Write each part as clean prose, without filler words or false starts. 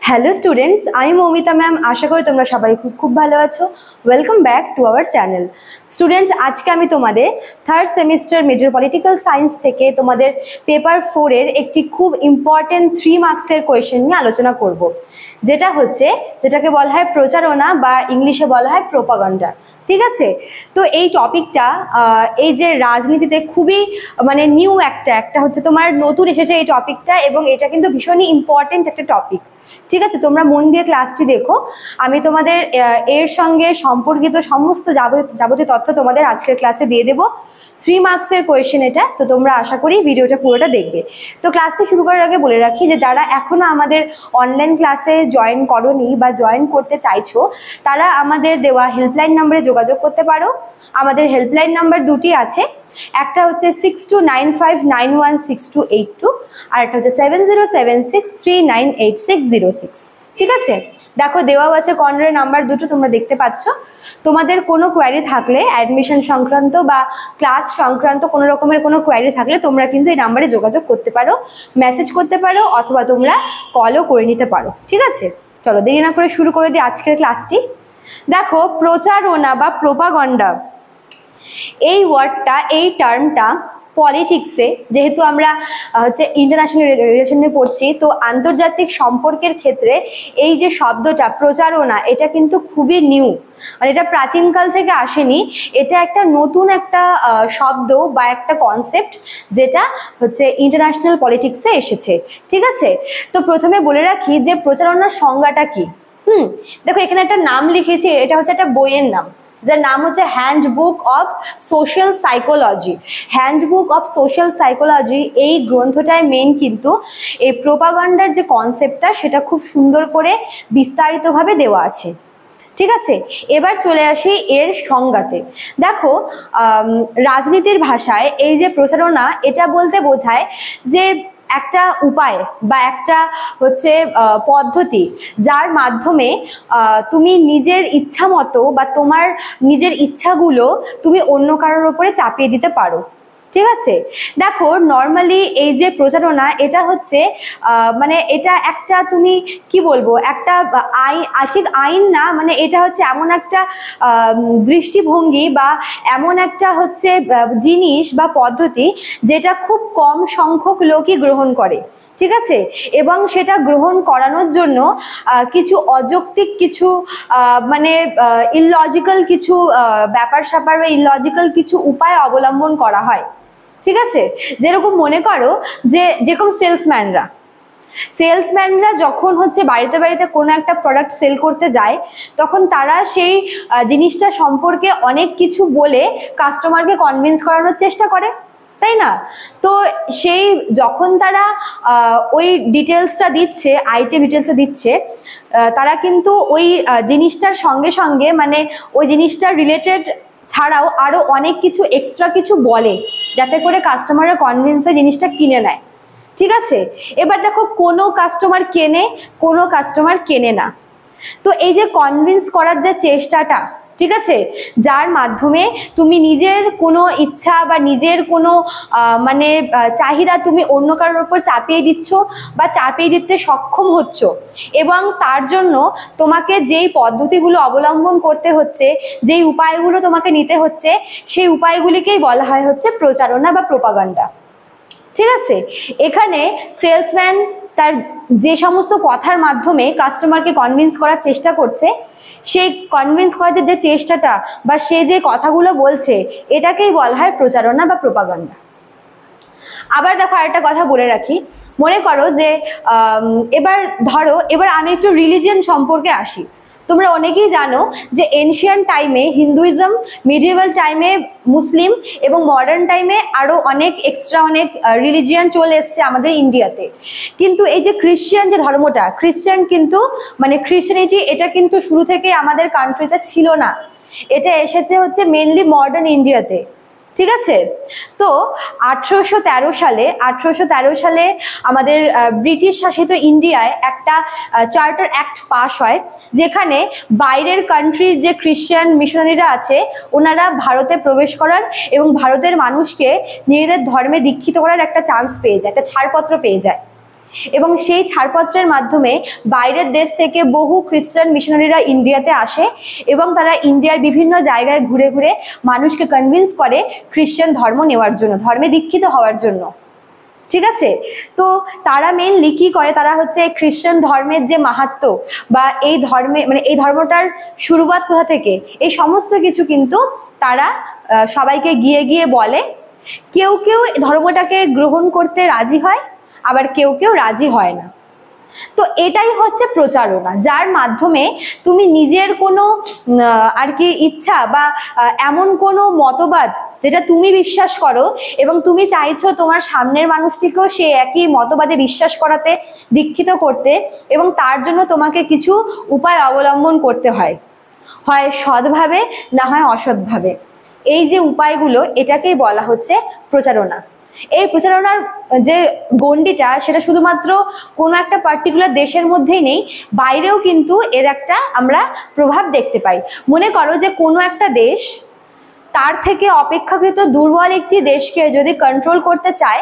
Hello students, আমি Moumita ma'am. আশা করি তোমরা সবাই খুব ভালো আছো। Welcome back to our channel. Students, আজকে আমি তোমাদের third semester major political science থেকে তোমাদের পেপার 4 এর একটি খুব ইম্পর্টেন্ট 3 মার্কসের কোয়েশ্চেন নিয়ে আলোচনা করব, যেটাকে বলা হয় প্রচারণা বা ইংলিশে বলা হয় প্রোপাগান্ডা। ঠিক আছে, তো এই টপিকটা এই যে রাজনীতিতে খুবই নিউ একটা হচ্ছে তোমার নতুন এসেছে এই টপিকটা, এবং এটা কিন্তু ভীষণই ইম্পর্টেন্ট একটা টপিক। ঠিক আছে, তোমরা মন দিয়ে ক্লাসটি দেখো। আমি তোমাদের এর সঙ্গে সম্পর্কিত সমস্ত যাবতীয় তথ্য তোমাদের আজকের ক্লাসে দিয়ে দেবো। 3 মার্কসের কোয়েশ্চেন এটা, তো তোমরা আশা করি ভিডিওটা পুরোটা দেখবে। তো ক্লাসটি শুরু করার আগে বলে রাখি যে যারা এখনো আমাদের অনলাইন ক্লাসে জয়েন করোনি বা জয়েন করতে চাইছো, তারা আমাদের দেওয়া হেল্পলাইন নাম্বারে যোগাযোগ করতে পারো। আমাদের হেল্পলাইন নাম্বার দুটি আছে, একটা হচ্ছে 6295916282 আর একটা হচ্ছে 7076398606। ঠিক আছে, দেখো দেওয়া আছে কর্নারের নাম্বার দুটো, তোমরা দেখতে পাচ্ছ। তোমাদের কোনো কোয়ারি থাকলে অ্যাডমিশন সংক্রান্ত বা ক্লাস সংক্রান্ত কোনো রকমের কোনো কোয়ারি থাকলে তোমরা কিন্তু এই নাম্বারে যোগাযোগ করতে পারো, মেসেজ করতে পারো, অথবা তোমরা কলও করে নিতে পারো। ঠিক আছে, চলো দেরি না করে শুরু করে দিই আজকের ক্লাসটি। দেখো, প্রচারণা বা প্রোপাগান্ডা এই ওয়ার্ডটা, এই টার্মটা পলিটিক্সে, যেহেতু আমরা হচ্ছে ইন্টারন্যাশনাল রিলেশনে পড়ছি, তো আন্তর্জাতিক সম্পর্কের ক্ষেত্রে এই যে শব্দটা প্রচারণা, এটা কিন্তু খুবই নিউ, মানে এটা প্রাচীনকাল থেকে আসেনি। এটা একটা নতুন একটা শব্দ বা একটা কনসেপ্ট, যেটা হচ্ছে ইন্টারন্যাশনাল পলিটিক্সে এসেছে। ঠিক আছে, তো প্রথমে বলে রাখি যে প্রচারণার সংজ্ঞাটা কি। দেখো, এখানে একটা নাম লিখেছি, এটা হচ্ছে একটা বইয়ের নাম, যার নাম হচ্ছে handbook of social psychology. Handbook of social psychology, এই গ্রন্থটায় মেন কিন্তু এই প্রোপাগান্ডার যে কনসেপ্টটা, সেটা খুব সুন্দর করে বিস্তারিতভাবে দেওয়া আছে। ঠিক আছে, এবার চলে আসি এর সংজ্ঞাতে। দেখো, রাজনীতির ভাষায় এই যে প্রচারণা, এটা বলতে বোঝায় যে একটা উপায় বা একটা হচ্ছে পদ্ধতি, যার মাধ্যমে তুমি নিজের ইচ্ছা মতো বা তোমার নিজের ইচ্ছাগুলো তুমি অন্য কারোর উপরে চাপিয়ে দিতে পারো। ঠিক আছে, দেখো নর্মালি এই যে প্রচারণা, এটা হচ্ছে এটা একটা, তুমি কি বলবো, একটা আইন, ঠিক আইন না, এটা হচ্ছে এমন একটা দৃষ্টিভঙ্গি বা এমন একটা হচ্ছে জিনিস বা পদ্ধতি, যেটা খুব কম সংখ্যক লোকই গ্রহণ করে। ঠিক আছে, এবং সেটা গ্রহণ করানোর জন্য কিছু অযৌক্তিক কিছু ইললজিক্যাল কিছু ব্যাপার স্যাপার বা ইললজিক্যাল কিছু উপায় অবলম্বন করা হয়। ঠিক আছে, যেরকম মনে করো যে যেরকম সেলসম্যানরা যখন হচ্ছে বাড়িতে বাড়িতে কোনো একটা প্রোডাক্ট সেল করতে যায়, তখন তারা সেই জিনিসটা সম্পর্কে অনেক কিছু বলে কাস্টমারকে কনভিন্স করানোর চেষ্টা করে, তাই না? তো সেই যখন তারা ওই ডিটেলসটা দিচ্ছে, আইটেম ডিটেলসটা দিচ্ছে, তারা কিন্তু ওই জিনিসটার সঙ্গে সঙ্গে ওই জিনিসটার রিলেটেড ছাড়াও আরো অনেক কিছু এক্সট্রা কিছু বলে, যাতে করে কাস্টমাররা কনভিন্স হয়ে জিনিসটা কিনে নেয়। ঠিক আছে, এবার দেখো, কোনো কাস্টমার কেনে, কোনো কাস্টমার কেনে না। তো এই যে কনভিন্স করার যে চেষ্টাটা, ঠিক আছে, যার মাধ্যমে তুমি নিজের কোনো ইচ্ছা বা নিজের কোনো চাহিদা তুমি অন্য কারোর উপর চাপিয়ে দিচ্ছ বা চাপিয়ে দিতে সক্ষম হচ্ছ, এবং তার জন্য তোমাকে যেই পদ্ধতিগুলো অবলম্বন করতে হচ্ছে, যেই উপায়গুলো তোমাকে নিতে হচ্ছে, সেই উপায়গুলিকেই বলা হয় হচ্ছে প্রচারণা বা প্রোপাগান্ডা। ঠিক আছে, এখানে সেলসম্যান তার যে সমস্ত কথার মাধ্যমে কাস্টমারকে কনভিন্স করার চেষ্টা করছে, সেই কনভিন্স করার যে চেষ্টাটা বা সে যে কথাগুলো বলছে, এটাকেই বলা হয় প্রচারণা বা প্রোপাগান্ডা। আবার দেখো, আরেকটা কথা বলে রাখি, মনে করো যে এবার আমি একটু রিলিজিয়ন সম্পর্কে আসি। তোমরা অনেকেই জানো যে এনশিয়ান্ট টাইমে হিন্দুইজম, মিডিয়েভাল টাইমে মুসলিম, এবং মডার্ন টাইমে আরো অনেক এক্সট্রা অনেক রিলিজিয়ান চলে এসছে আমাদের ইন্ডিয়াতে। কিন্তু এই যে খ্রিশ্চান যে ধর্মটা, খ্রিশ্চানিটি, এটা কিন্তু শুরু থেকে আমাদের কান্ট্রিতে ছিল না, এটা এসেছে হচ্ছে মেনলি মডার্ন ইন্ডিয়াতে। ঠিক আছে, তো 1813 সালে আমাদের ব্রিটিশ শাসিত ইন্ডিয়ায় একটা চার্টার অ্যাক্ট পাস হয়, যেখানে বাইরের কান্ট্রির যে খ্রিশ্চান মিশনারিরা আছে, ওনারা ভারতে প্রবেশ করার এবং ভারতের মানুষকে নিজেদের ধর্মে দীক্ষিত করার একটা চান্স পেয়ে যায়, একটা ছাড়পত্র পেয়ে যায়। এবং সেই ছাড়পত্রের মাধ্যমে বাইরের দেশ থেকে বহু খ্রিস্টান মিশনারিরা ইন্ডিয়াতে আসে এবং তারা ইন্ডিয়ার বিভিন্ন জায়গায় ঘুরে ঘুরে মানুষকে কনভিন্স করে খ্রিস্টান ধর্ম নেওয়ার জন্য, ধর্মে দীক্ষিত হওয়ার জন্য। ঠিক আছে, তো তারা মেনলি কি করে, তারা হচ্ছে খ্রিস্টান ধর্মের যে মাহাত্ম্য বা এই ধর্মে মানে এই ধর্মটার শুরুয়াত কোথা থেকে, এই সমস্ত কিছু কিন্তু তারা সবাইকে গিয়ে গিয়ে বলে। কেউ কেউ ধর্মটাকে গ্রহণ করতে রাজি হয়, আবার কেউ কেউ রাজি হয় না। তো এটাই হচ্ছে প্রচারণা, যার মাধ্যমে তুমি নিজের কোনো আর কি ইচ্ছা বা এমন কোনো মতবাদ যেটা তুমি বিশ্বাস করো এবং তুমি চাইছো তোমার সামনের মানুষটিকেও সে একই মতবাদে বিশ্বাস করাতে, দীক্ষিত করতে, এবং তার জন্য তোমাকে কিছু উপায় অবলম্বন করতে হয়, হয় সৎভাবে না হয় অসৎভাবে। এই যে উপায়গুলো, এটাকেই বলা হচ্ছে প্রচারণা। এই প্রচারণার যে গণ্ডিটা, সেটা শুধুমাত্র কোনো একটা পার্টিকুলার দেশের মধ্যেই নেই, বাইরেও কিন্তু এর একটা আমরা প্রভাব দেখতে পাই। মনে করো যে কোনো একটা দেশ তার থেকে অপেক্ষাকৃত দুর্বল একটি দেশকে যদি কন্ট্রোল করতে চায়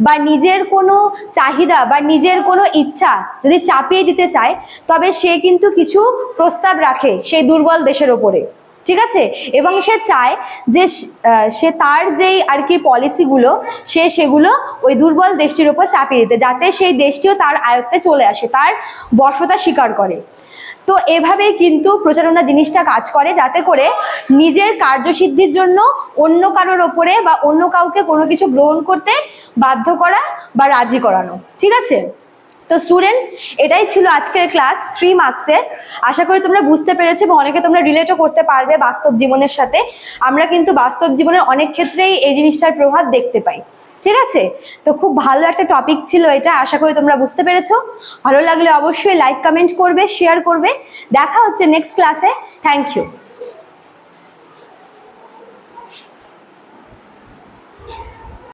বা নিজের কোনো চাহিদা বা নিজের কোনো ইচ্ছা যদি চাপিয়ে দিতে চায়, তবে সে কিন্তু কিছু প্রস্তাব রাখে সেই দুর্বল দেশের ওপরে। ঠিক আছে, এবং সে চায় যে সে তার যেই আর কি পলিসিগুলো সেগুলো ওই দুর্বল দেশটির ওপর চাপিয়ে দিতে, যাতে সেই দেশটিও তার আয়ত্তে চলে আসে, তার বশতা স্বীকার করে। তো এভাবেই কিন্তু প্রচারণা জিনিসটা কাজ করে, যাতে করে নিজের কার্যসিদ্ধির জন্য অন্য কারোর ওপরে বা অন্য কাউকে কোনো কিছু গ্রহণ করতে বাধ্য করা বা রাজি করানো। ঠিক আছে, তো স্টুডেন্টস, এটাই ছিল আজকের ক্লাস 3 মার্কসের। আশা করি তোমরা বুঝতে পেরেছো এবং অনেকে তোমরা রিলেটও করতে পারবে বাস্তব জীবনের সাথে। আমরা কিন্তু বাস্তব জীবনের অনেক ক্ষেত্রেই এই জিনিসটার প্রভাব দেখতে পাই। ঠিক আছে, তো খুব ভালো একটা টপিক ছিল এটা, আশা করি তোমরা বুঝতে পেরেছো। ভালো লাগলে অবশ্যই লাইক, কমেন্ট করবে, শেয়ার করবে। দেখা হচ্ছে নেক্সট ক্লাসে। Thank you.